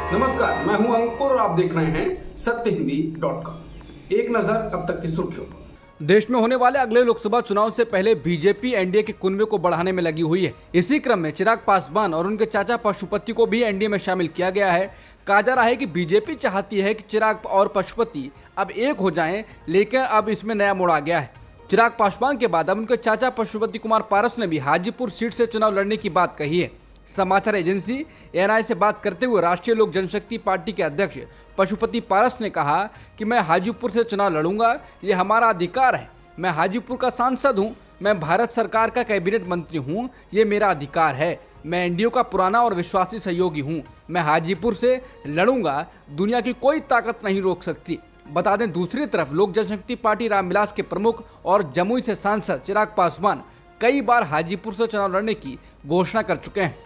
नमस्कार, मैं हूं अंकुर और आप देख रहे हैं सत्यहिंदी.com। एक नजर अब तक की सुर्खियों पर। देश में होने वाले अगले लोकसभा चुनाव से पहले बीजेपी एनडीए के कुनबे को बढ़ाने में लगी हुई है। इसी क्रम में चिराग पासवान और उनके चाचा पशुपति को भी एनडीए में शामिल किया गया है। कहा जा रहा है कि बीजेपी चाहती है कि चिराग और पशुपति अब एक हो जाएं, लेकिन अब इसमें नया मोड़ आ गया है। चिराग पासवान के बाद अब उनके चाचा पशुपति कुमार पारस ने भी हाजीपुर सीट से चुनाव लड़ने की बात कही है। समाचार एजेंसी एएनआई से बात करते हुए राष्ट्रीय लोक जनशक्ति पार्टी के अध्यक्ष पशुपति पारस ने कहा कि मैं हाजीपुर से चुनाव लड़ूंगा, ये हमारा अधिकार है। मैं हाजीपुर का सांसद हूं, मैं भारत सरकार का कैबिनेट मंत्री हूं, ये मेरा अधिकार है। मैं एनडीए का पुराना और विश्वासी सहयोगी हूं। मैं हाजीपुर से लड़ूंगा, दुनिया की कोई ताकत नहीं रोक सकती। बता दें, दूसरी तरफ लोक जनशक्ति पार्टी रामविलास के प्रमुख और जमुई से सांसद चिराग पासवान कई बार हाजीपुर से चुनाव लड़ने की घोषणा कर चुके हैं।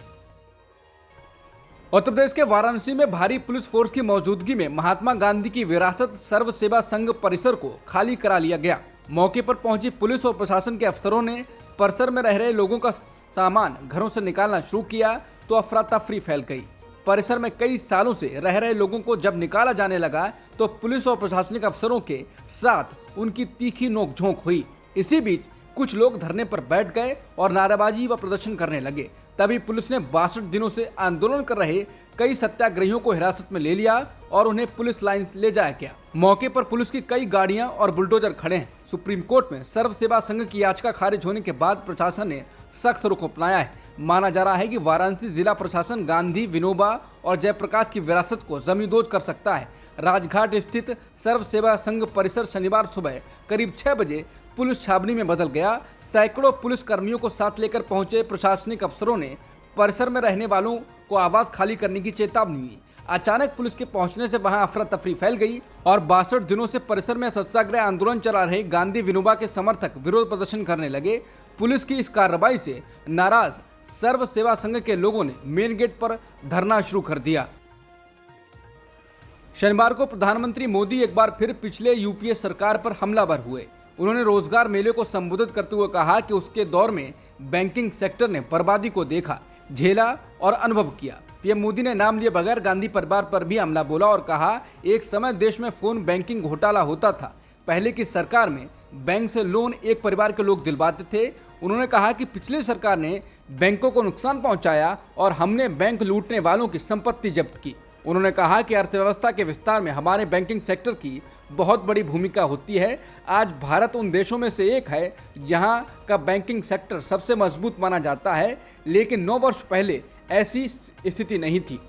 उत्तर प्रदेश के वाराणसी में भारी पुलिस फोर्स की मौजूदगी में महात्मा गांधी की विरासत सर्व सेवा संघ परिसर को खाली करा लिया गया। मौके पर पहुंची पुलिस और प्रशासन के अफसरों ने परिसर में रह रहे लोगों का सामान घरों से निकालना शुरू किया तो अफरा तफरी फैल गई। परिसर में कई सालों से रह रहे लोगों को जब निकाला जाने लगा तो पुलिस और प्रशासनिक अफसरों के साथ उनकी तीखी नोकझोंक हुई। इसी बीच कुछ लोग धरने पर बैठ गए और नारेबाजी व प्रदर्शन करने लगे। तभी पुलिस ने 62 दिनों से आंदोलन कर रहे कई सत्याग्रहियों को हिरासत में ले लिया और उन्हें पुलिस लाइन ले जाया गया। मौके पर पुलिस की कई गाड़ियां और बुलडोजर खड़े हैं। सुप्रीम कोर्ट में सर्व सेवा संघ की याचिका खारिज होने के बाद प्रशासन ने सख्त रुख अपनाया है। माना जा रहा है कि वाराणसी जिला प्रशासन गांधी, विनोबा और जयप्रकाश की विरासत को जमींदोज कर सकता है। राजघाट स्थित सर्व सेवा संघ परिसर शनिवार सुबह करीब 6 बजे पुलिस छावनी में बदल गया। सैकड़ों पुलिस कर्मियों को साथ लेकर पहुंचे प्रशासनिक अफसरों ने परिसर में रहने वालों को आवास खाली करने की चेतावनी दी। अचानक पुलिस के पहुंचने से वहां अफरा तफरी फैल गई और 62 दिनों से परिसर में सत्याग्रह आंदोलन चला रहे गांधी, विनोबा के समर्थक विरोध प्रदर्शन करने लगे। पुलिस की इस कार्रवाई से नाराज सर्व सेवा संघ के लोगों ने मेन गेट पर धरना शुरू कर दिया। शनिवार को प्रधानमंत्री मोदी एक बार फिर पिछले यूपीए सरकार पर हमलावर हुए। उन्होंने रोजगार मेले को संबोधित करते हुए कहा कि उसके दौर में बैंकिंग सेक्टर ने बर्बादी को देखा, झेला और अनुभव किया। पीएम मोदी ने नाम लिए बगैर गांधी परिवार पर भी हमला बोला और कहा, एक समय देश में फोन बैंकिंग घोटाला होता था। पहले की सरकार में बैंक से लोन एक परिवार के लोग दिलवाते थे। उन्होंने कहा कि पिछली सरकार ने बैंकों को नुकसान पहुंचाया और हमने बैंक लूटने वालों की संपत्ति जब्त की। उन्होंने कहा कि अर्थव्यवस्था के विस्तार में हमारे बैंकिंग सेक्टर की बहुत बड़ी भूमिका होती है। आज भारत उन देशों में से एक है जहां का बैंकिंग सेक्टर सबसे मजबूत माना जाता है, लेकिन 9 वर्ष पहले ऐसी स्थिति नहीं थी।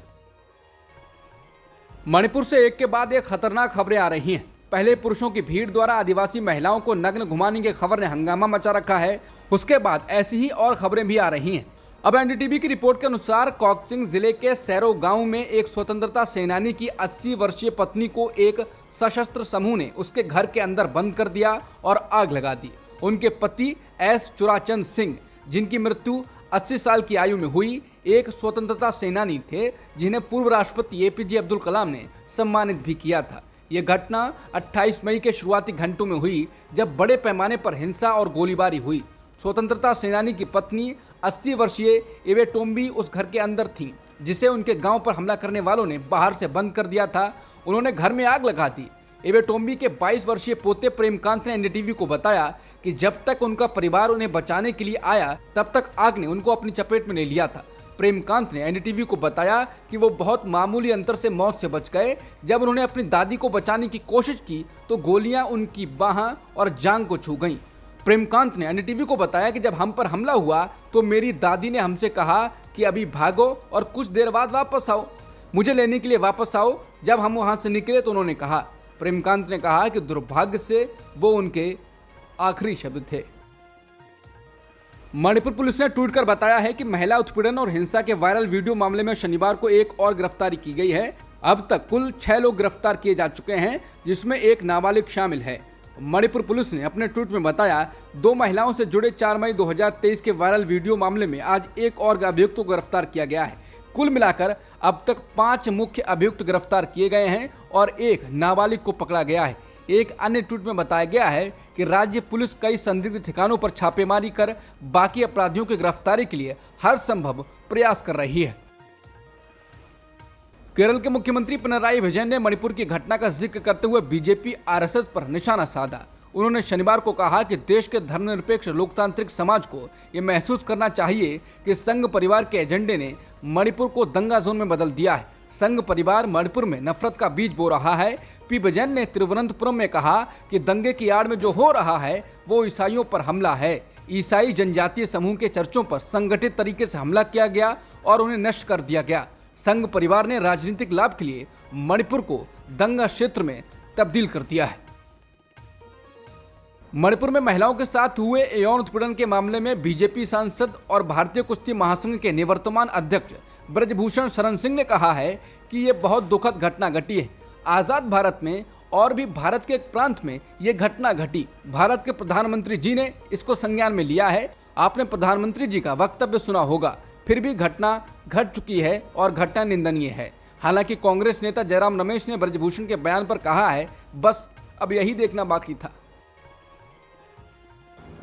मणिपुर से एक के बाद एक खतरनाक खबरें आ रही हैं। पहले पुरुषों की भीड़ द्वारा आदिवासी महिलाओं को नग्न घुमाने की खबर ने हंगामा मचा रखा है। उसके बाद ऐसी ही और खबरें भी आ रही हैं। अब एनडीटीवी की रिपोर्ट के अनुसार कोकचिंग जिले के सैरो गांव में एक स्वतंत्रता सेनानी की 80 वर्षीय पत्नी को एक सशस्त्र समूह ने उसके घर के अंदर बंद कर दिया और आग लगा दी। उनके पति एस चुराचंद सिंह, जिनकी मृत्यु 80 साल की आयु में हुई, एक स्वतंत्रता सेनानी थे जिन्हें पूर्व राष्ट्रपति एपीजे अब्दुल कलाम ने सम्मानित भी किया था। ये घटना 28 मई के शुरुआती घंटों में हुई जब बड़े पैमाने पर हिंसा और गोलीबारी हुई। स्वतंत्रता सेनानी की पत्नी 80 वर्षीय इवेटोम्बी उस घर के अंदर थी जिसे उनके गांव पर हमला करने वालों ने बाहर से बंद कर दिया था। उन्होंने घर में आग लगा दी। इवेटोम्बी के 22 वर्षीय पोते प्रेमकांत ने एनडीटीवी को बताया कि जब तक उनका परिवार उन्हें बचाने के लिए आया तब तक आग ने उनको अपनी चपेट में ले लिया था। प्रेमकांत ने एनडीटीवी को बताया कि वो बहुत मामूली अंतर से मौत से बच गए। जब उन्होंने अपनी दादी को बचाने की कोशिश की तो गोलियां उनकी बाह और जांघ को छू गईं। प्रेमकांत ने एनडीटीवी को बताया कि जब हम पर हमला हुआ तो मेरी दादी ने हमसे कहा कि अभी भागो और कुछ देर बाद वापस आओ, मुझे लेने के लिए वापस आओ। जब हम वहां से निकले तो उन्होंने कहा। प्रेमकांत ने कहा कि दुर्भाग्य से वो उनके आखिरी शब्द थे। मणिपुर पुलिस ने ट्वीट कर बताया है कि महिला उत्पीड़न और हिंसा के वायरल वीडियो मामले में शनिवार को एक और गिरफ्तारी की गई है। अब तक कुल 6 लोग गिरफ्तार किए जा चुके हैं, जिसमें एक नाबालिग शामिल है। मणिपुर पुलिस ने अपने ट्वीट में बताया, 2 महिलाओं से जुड़े 4 मई 2023 के वायरल वीडियो मामले में आज एक और अभियुक्त को गिरफ्तार किया गया है। कुल मिलाकर अब तक 5 मुख्य अभियुक्त गिरफ्तार किए गए हैं और एक नाबालिग को पकड़ा गया है। एक अन्य ट्वीट में बताया गया है कि राज्य पुलिस कई संदिग्ध ठिकानों पर छापेमारी कर बाकी अपराधियों की गिरफ्तारी के लिए हर संभव प्रयास कर रही है। केरल के मुख्यमंत्री पिनराई विजयन ने मणिपुर की घटना का जिक्र करते हुए बीजेपी आरएसएस पर निशाना साधा। उन्होंने शनिवार को कहा कि देश के धर्मनिरपेक्ष लोकतांत्रिक समाज को ये महसूस करना चाहिए कि संघ परिवार के एजेंडे ने मणिपुर को दंगा जोन में बदल दिया है। संघ परिवार मणिपुर में नफरत का बीज बो रहा है। पी विजयन ने तिरुवनंतपुरम में कहा कि दंगे की आड़ में जो हो रहा है वो ईसाइयों पर हमला है। ईसाई जनजातीय समूह के चर्चों पर संगठित तरीके से हमला किया गया और उन्हें नष्ट कर दिया गया। संघ परिवार ने राजनीतिक लाभ के लिए मणिपुर को दंगा क्षेत्र में तब्दील कर दिया है। मणिपुर में महिलाओं के साथ हुए यौन उत्पीड़न के मामले में बीजेपी सांसद और भारतीय कुश्ती महासंघ के निवर्तमान अध्यक्ष ब्रजभूषण शरण सिंह ने कहा है कि ये बहुत दुखद घटना घटी है। आजाद भारत में और भी भारत के एक प्रांत में ये घटना घटी। भारत के प्रधानमंत्री जी ने इसको संज्ञान में लिया है। आपने प्रधानमंत्री जी का वक्तव्य सुना होगा। फिर भी घटना घट चुकी है और घटना निंदनीय है। हालांकि कांग्रेस नेता जयराम रमेश ने ब्रजभूषण के बयान पर कहा है, बस अब यही देखना बाकी था।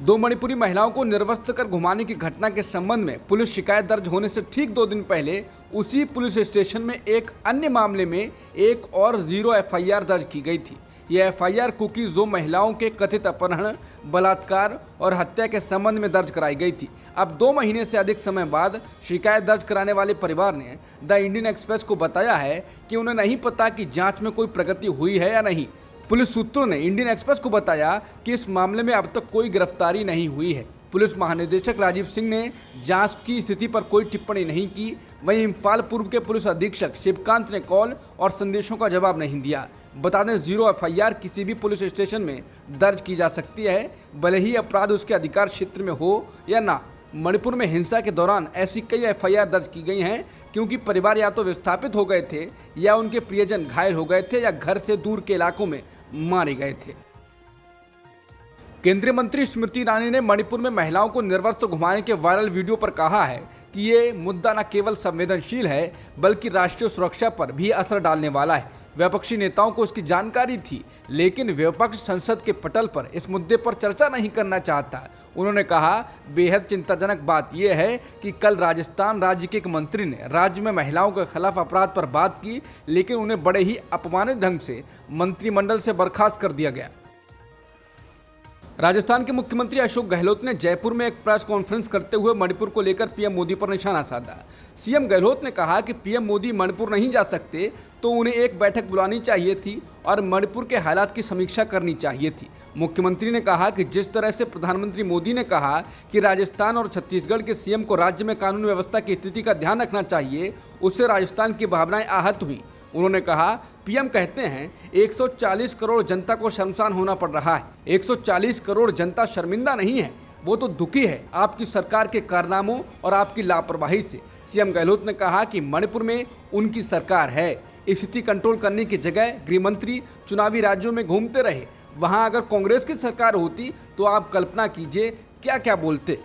2 मणिपुरी महिलाओं को निर्वस्त्र कर घुमाने की घटना के संबंध में पुलिस शिकायत दर्ज होने से ठीक 2 दिन पहले उसी पुलिस स्टेशन में एक अन्य मामले में एक और 0 एफआईआर दर्ज की गई थी। यह एफआईआर कुकी जो महिलाओं के कथित अपहरण, बलात्कार और हत्या के संबंध में दर्ज कराई गई थी। अब 2 महीने से अधिक समय बाद शिकायत दर्ज कराने वाले परिवार ने द इंडियन एक्सप्रेस को बताया है कि उन्हें नहीं पता कि जांच में कोई प्रगति हुई है या नहीं। पुलिस सूत्रों ने इंडियन एक्सप्रेस को बताया कि इस मामले में अब तक कोई गिरफ्तारी नहीं हुई है। पुलिस महानिदेशक राजीव सिंह ने जांच की स्थिति पर कोई टिप्पणी नहीं की। वहीं इम्फाल पूर्व के पुलिस अधीक्षक शिवकांत ने कॉल और संदेशों का जवाब नहीं दिया। बता दें, 0 एफआईआर किसी भी पुलिस स्टेशन में दर्ज की जा सकती है, भले ही अपराध उसके अधिकार क्षेत्र में हो या ना। मणिपुर में हिंसा के दौरान ऐसी कई एफआईआर दर्ज की गई हैं क्योंकि परिवार या तो विस्थापित हो गए थे या उनके प्रियजन घायल हो गए थे या घर से दूर के इलाकों में मारे गए थे। केंद्रीय मंत्री स्मृति ईरानी ने मणिपुर में महिलाओं को निर्वस्त्र घुमाने के वायरल वीडियो पर कहा है कि ये मुद्दा न केवल संवेदनशील है बल्कि राष्ट्रीय सुरक्षा पर भी असर डालने वाला है। विपक्षी नेताओं को इसकी जानकारी थी, लेकिन विपक्ष संसद के पटल पर इस मुद्दे पर चर्चा नहीं करना चाहता। उन्होंने कहा, बेहद चिंताजनक बात यह है कि कल राजस्थान राज्य के एक मंत्री ने राज्य में महिलाओं के खिलाफ अपराध पर बात की, लेकिन उन्हें बड़े ही अपमानित ढंग से मंत्रिमंडल से बर्खास्त कर दिया गया। राजस्थान के मुख्यमंत्री अशोक गहलोत ने जयपुर में एक प्रेस कॉन्फ्रेंस करते हुए मणिपुर को लेकर पीएम मोदी पर निशाना साधा। सीएम गहलोत ने कहा कि पीएम मोदी मणिपुर नहीं जा सकते तो उन्हें एक बैठक बुलानी चाहिए थी और मणिपुर के हालात की समीक्षा करनी चाहिए थी। मुख्यमंत्री ने कहा कि जिस तरह से प्रधानमंत्री मोदी ने कहा कि राजस्थान और छत्तीसगढ़ के सीएम को राज्य में कानून व्यवस्था की स्थिति का ध्यान रखना चाहिए, उससे राजस्थान की भावनाएं आहत हुई। उन्होंने कहा, पीएम कहते हैं 140 करोड़ जनता को शर्मसार होना पड़ रहा है। 140 करोड़ जनता शर्मिंदा नहीं है, वो तो दुखी है आपकी सरकार के कारनामों और आपकी लापरवाही से। सीएम गहलोत ने कहा कि मणिपुर में उनकी सरकार है। स्थिति कंट्रोल करने की जगह गृह मंत्री चुनावी राज्यों में घूमते रहे। वहां अगर कांग्रेस की सरकार होती तो आप कल्पना कीजिए क्या क्या बोलते।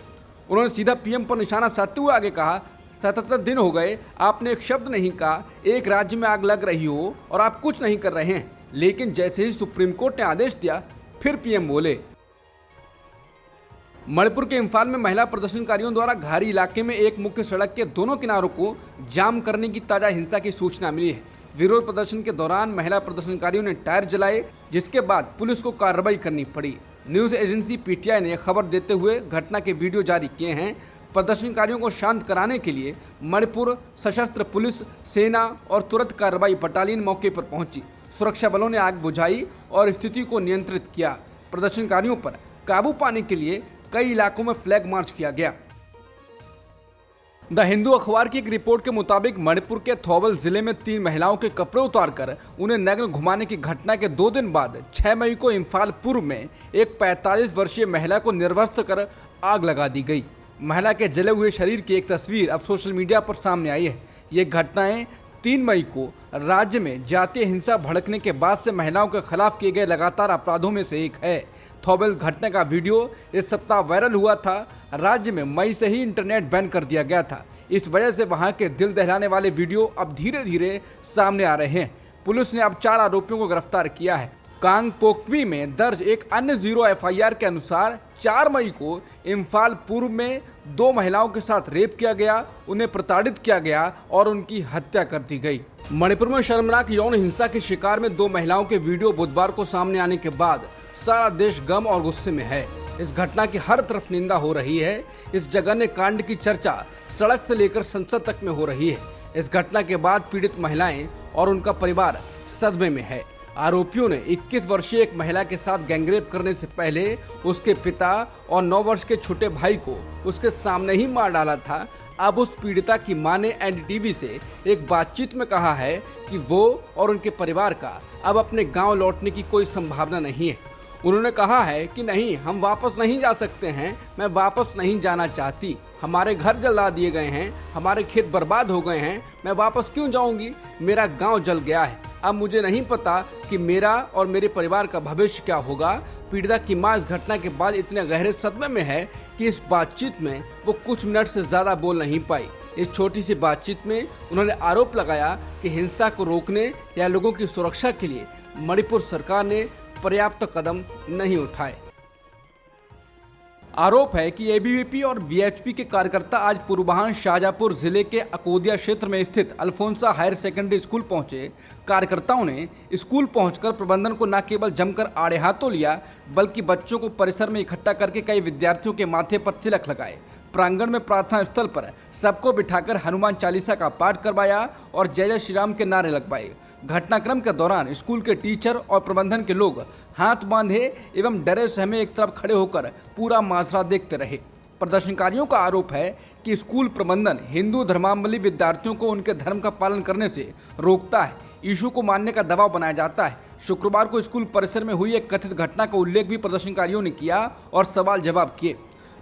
उन्होंने सीधा पीएम पर निशाना साधते हुए आगे कहा, 77 दिन हो गए, आपने एक शब्द नहीं कहा। एक राज्य में आग लग रही हो और आप कुछ नहीं कर रहे हैं, लेकिन जैसे ही सुप्रीम कोर्ट ने आदेश दिया फिर पीएम बोले। मणिपुर के इम्फाल में महिला प्रदर्शनकारियों द्वारा घारी इलाके में एक मुख्य सड़क के दोनों किनारों को जाम करने की ताजा हिंसा की सूचना मिली है। विरोध प्रदर्शन के दौरान महिला प्रदर्शनकारियों ने टायर जलाए, जिसके बाद पुलिस को कार्रवाई करनी पड़ी। न्यूज़ एजेंसी पीटीआई ने खबर देते हुए घटना के वीडियो जारी किए हैं। प्रदर्शनकारियों को शांत कराने के लिए मणिपुर सशस्त्र पुलिस, सेना और तुरंत कार्रवाई बटालियन मौके पर पहुंची। सुरक्षा बलों ने आग बुझाई और स्थिति को नियंत्रित किया। प्रदर्शनकारियों पर काबू पाने के लिए कई इलाकों में फ्लैग मार्च किया गया। द हिंदू अखबार की एक रिपोर्ट के मुताबिक मणिपुर के थौबल जिले में 3 महिलाओं के कपड़े उतारकर उन्हें नग्न घुमाने की घटना के 2 दिन बाद 6 मई को इम्फाल पूर्व में एक 45 वर्षीय महिला को निर्वस्त्र कर आग लगा दी गई। महिला के जले हुए शरीर की एक तस्वीर अब सोशल मीडिया पर सामने आई है। ये घटनाएं 3 मई को राज्य में जातीय हिंसा भड़कने के बाद से महिलाओं के खिलाफ किए गए लगातार अपराधों में से एक है। थौबल घटना का वीडियो इस सप्ताह वायरल हुआ था। राज्य में मई से ही इंटरनेट बैन कर दिया गया था। इस वजह से वहां के दिल दहलाने वाले वीडियो अब धीरे धीरे सामने आ रहे हैं। पुलिस ने अब 4 आरोपियों को गिरफ्तार किया है। कांगपोकपी में दर्ज एक अन्य 0 एफआईआर के अनुसार 4 मई को इम्फाल पूर्व में 2 महिलाओं के साथ रेप किया गया, उन्हें प्रताड़ित किया गया और उनकी हत्या कर दी गई। मणिपुर में शर्मनाक यौन हिंसा के शिकार में 2 महिलाओं के वीडियो बुधवार को सामने आने के बाद सारा देश गम और गुस्से में है। इस घटना की हर तरफ निंदा हो रही है। इस जघन्य कांड की चर्चा सड़क से लेकर संसद तक में हो रही है। इस घटना के बाद पीड़ित महिलाएं और उनका परिवार सदमे में है। आरोपियों ने 21 वर्षीय एक महिला के साथ गैंगरेप करने से पहले उसके पिता और 9 वर्ष के छोटे भाई को उसके सामने ही मार डाला था। अब उस पीड़िता की मां ने एनडीटीवी से एक बातचीत में कहा है कि वो और उनके परिवार का अब अपने गांव लौटने की कोई संभावना नहीं है। उन्होंने कहा है कि नहीं, हम वापस नहीं जा सकते हैं, मैं वापस नहीं जाना चाहती। हमारे घर जला दिए गए हैं, हमारे खेत बर्बाद हो गए हैं, मैं वापस क्यों जाऊंगी? मेरा गांव जल गया है। अब मुझे नहीं पता कि मेरा और मेरे परिवार का भविष्य क्या होगा। पीड़िता की मां इस घटना के बाद इतने गहरे सदमे में है कि इस बातचीत में वो कुछ मिनट से ज्यादा बोल नहीं पाई। इस छोटी सी बातचीत में उन्होंने आरोप लगाया कि हिंसा को रोकने या लोगों की सुरक्षा के लिए मणिपुर सरकार ने पर्याप्त कदम नहीं उठाए। आरोप है कि एबीवीपी और वीएचपी के कार्यकर्ता आज पूर्वांचल शाहजहांपुर जिले के अकोदिया क्षेत्र में स्थित अल्फोंसा हायर सेकेंडरी स्कूल पहुंचे। कार्यकर्ताओं ने स्कूल पहुंचकर प्रबंधन को न केवल जमकर आड़े हाथों लिया, बल्कि बच्चों को परिसर में इकट्ठा करके कई विद्यार्थियों के माथे पर तिलक लगाए। प्रांगण में प्रार्थना स्थल पर सबको बिठाकर हनुमान चालीसा का पाठ करवाया और जय जय श्री राम के नारे लगवाए। घटनाक्रम के दौरान स्कूल के टीचर और प्रबंधन के लोग हाथ बांधे एवं डरे सहमे एक तरफ खड़े होकर पूरा माजरा देखते रहे। प्रदर्शनकारियों का आरोप है कि स्कूल प्रबंधन हिंदू धर्मावलंबी विद्यार्थियों को उनके धर्म का पालन करने से रोकता है, यीशु को मानने का दबाव बनाया जाता है। शुक्रवार को स्कूल परिसर में हुई एक कथित घटना का उल्लेख भी प्रदर्शनकारियों ने किया और सवाल जवाब किए।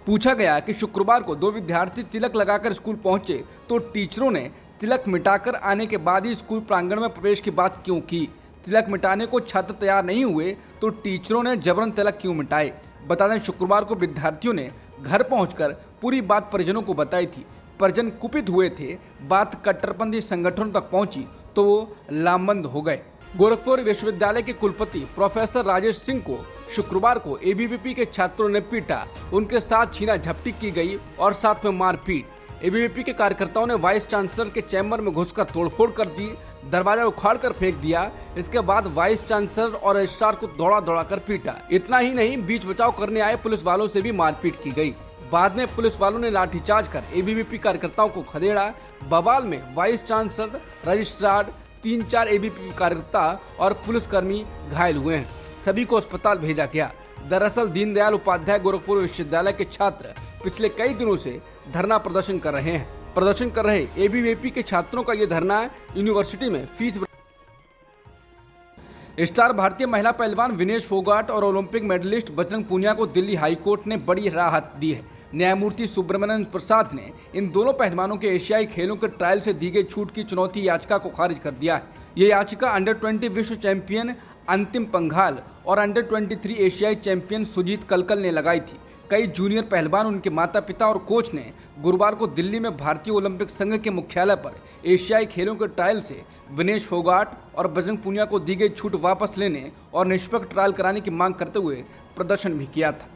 पूछा गया कि शुक्रवार को 2 विद्यार्थी तिलक लगाकर स्कूल पहुंचे तो टीचरों ने तिलक मिटाकर आने के बाद ही स्कूल प्रांगण में प्रवेश की बात क्यों की? तिलक मिटाने को छात्र तैयार नहीं हुए तो टीचरों ने जबरन तिलक क्यों मिटाए? बता दें, शुक्रवार को विद्यार्थियों ने घर पहुंचकर पूरी बात परिजनों को बताई थी। परिजन कुपित हुए थे। बात कट्टरपंथी संगठनों तक पहुंची तो वो लामबंद हो गए। गोरखपुर विश्वविद्यालय के कुलपति प्रोफेसर राजेश सिंह को शुक्रवार को एबीवीपी के छात्रों ने पीटा, उनके साथ छीना झपटी की गई और साथ में मारपीट। एबीवीपी के कार्यकर्ताओं ने वाइस चांसलर के चैम्बर में घुसकर तोड़फोड़ कर दी, दरवाजा उखाड़ कर फेंक दिया। इसके बाद वाइस चांसलर और रजिस्ट्रार को दौड़ा कर पीटा। इतना ही नहीं, बीच बचाव करने आए पुलिस वालों से भी मारपीट की गई। बाद में पुलिस वालों ने लाठीचार्ज कर एबीवीपी कार्यकर्ताओं को खदेड़ा। बवाल में वाइस चांसलर, रजिस्ट्रार, 3-4 एबीवीपी कार्यकर्ता और पुलिसकर्मी घायल हुए हैं। सभी को अस्पताल भेजा गया। दरअसल दीनदयाल उपाध्याय गोरखपुर विश्वविद्यालय के छात्र पिछले कई दिनों से धरना प्रदर्शन कर रहे हैं। प्रदर्शन कर रहे एबीवीपी के छात्रों का ये धरना यूनिवर्सिटी में फीस। स्टार भारतीय महिला पहलवान विनेश फोगाट और ओलंपिक मेडलिस्ट बजरंग पूनिया को दिल्ली हाईकोर्ट ने बड़ी राहत दी है। न्यायमूर्ति सुब्रमण्यन प्रसाद ने इन दोनों पहलवानों के एशियाई खेलों के ट्रायल से दी गई छूट की चुनौती याचिका को खारिज कर दिया है। ये याचिका अंडर 20 विश्व चैंपियन अंतिम पंघाल और अंडर 23 एशियाई चैंपियन सुजीत कलकल ने लगाई थी। कई जूनियर पहलवान, उनके माता पिता और कोच ने गुरुवार को दिल्ली में भारतीय ओलंपिक संघ के मुख्यालय पर एशियाई खेलों के ट्रायल से विनेश फोगाट और बजरंग पूनिया को दी गई छूट वापस लेने और निष्पक्ष ट्रायल कराने की मांग करते हुए प्रदर्शन भी किया था।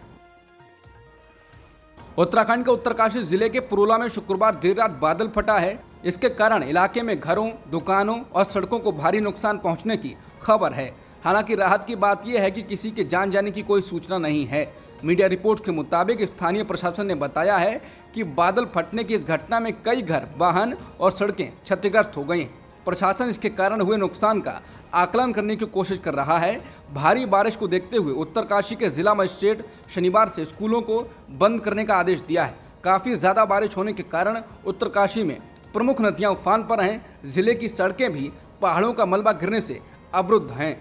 उत्तराखंड के उत्तरकाशी जिले के पुरोला में शुक्रवार देर रात बादल फटा है। इसके कारण इलाके में घरों, दुकानों और सड़कों को भारी नुकसान पहुंचने की खबर है। हालांकि राहत की बात यह है कि किसी के जान जाने की कोई सूचना नहीं है। मीडिया रिपोर्ट के मुताबिक स्थानीय प्रशासन ने बताया है कि बादल फटने की इस घटना में कई घर, वाहन और सड़कें क्षतिग्रस्त हो गई हैं। प्रशासन इसके कारण हुए नुकसान का आकलन करने की कोशिश कर रहा है। भारी बारिश को देखते हुए उत्तरकाशी के जिला मजिस्ट्रेट शनिवार से स्कूलों को बंद करने का आदेश दिया है। काफ़ी ज़्यादा बारिश होने के कारण उत्तरकाशी में प्रमुख नदियां उफान पर हैं। जिले की सड़कें भी पहाड़ों का मलबा गिरने से अवरुद्ध हैं।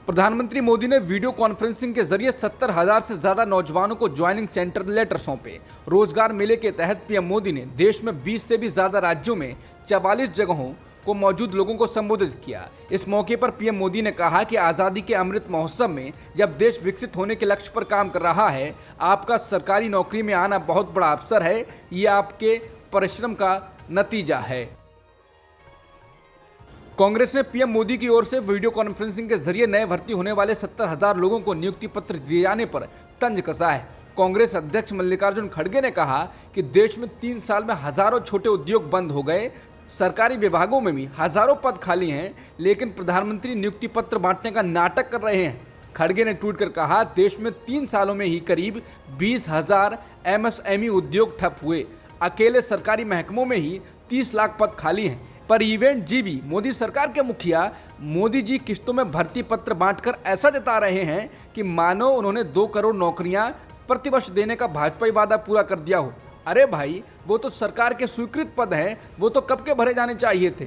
प्रधानमंत्री मोदी ने वीडियो कॉन्फ्रेंसिंग के जरिए 70,000 से ज्यादा नौजवानों को ज्वाइनिंग सेंटर लेटर सौंपे। रोजगार मेले के तहत पीएम मोदी ने देश में 20 से भी ज्यादा राज्यों में 44 जगहों को मौजूद लोगों को संबोधित किया। इस मौके पर पीएम मोदी ने कहा कि आज़ादी के अमृत महोत्सव में जब देश विकसित होने के लक्ष्य पर काम कर रहा है, आपका सरकारी नौकरी में आना बहुत बड़ा अवसर है। ये आपके परिश्रम का नतीजा है। कांग्रेस ने पीएम मोदी की ओर से वीडियो कॉन्फ्रेंसिंग के जरिए नए भर्ती होने वाले 70,000 लोगों को नियुक्ति पत्र दिए जाने पर तंज कसा है। कांग्रेस अध्यक्ष मल्लिकार्जुन खड़गे ने कहा कि देश में 3 साल में हजारों छोटे उद्योग बंद हो गए, सरकारी विभागों में भी हजारों पद खाली हैं, लेकिन प्रधानमंत्री नियुक्ति पत्र बांटने का नाटक कर रहे हैं। खड़गे ने ट्वीट कर कहा, देश में 3 सालों में ही करीब 20,000 MSME उद्योग ठप हुए, अकेले सरकारी महकमों में ही 30 लाख पद खाली हैं। पर इवेंट जीबी मोदी सरकार के मुखिया मोदी जी किस्तों में भर्ती पत्र बांटकर ऐसा जता रहे हैं कि मानो उन्होंने 2 करोड़ नौकरियां प्रतिवर्ष देने का भाजपाई वादा पूरा कर दिया हो। अरे भाई, वो तो सरकार के स्वीकृत पद हैं, वो तो कब के भरे जाने चाहिए थे।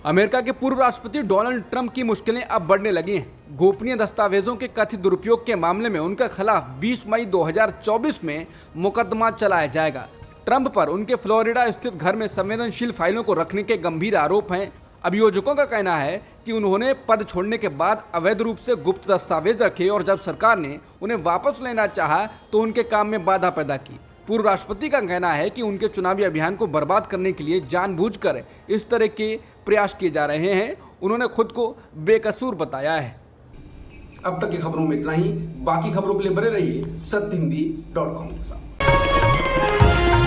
अमेरिका के पूर्व राष्ट्रपति डोनाल्ड ट्रंप की मुश्किलें अब बढ़ने लगी हैं। गोपनीय दस्तावेजों के कथित दुरुपयोग के मामले में उनके खिलाफ 20 मई 2024 में मुकदमा चलाया जाएगा। ट्रंप पर उनके फ्लोरिडा स्थित घर में संवेदनशील फाइलों को रखने के गंभीर आरोप हैं। अभियोजकों का कहना है कि उन्होंने पद छोड़ने के बाद अवैध रूप से गुप्त दस्तावेज रखे और जब सरकार ने उन्हें वापस लेना चाहा तो उनके काम में बाधा पैदा की। पूर्व राष्ट्रपति का कहना है कि उनके चुनावी अभियान को बर्बाद करने के लिए जानबूझकर इस तरह के प्रयास किए जा रहे हैं। उन्होंने खुद को बेकसूर बताया है। अब तक की खबरों में इतना ही। बाकी खबरों के लिए बने रहिए सत्यहिंदी.com के साथ।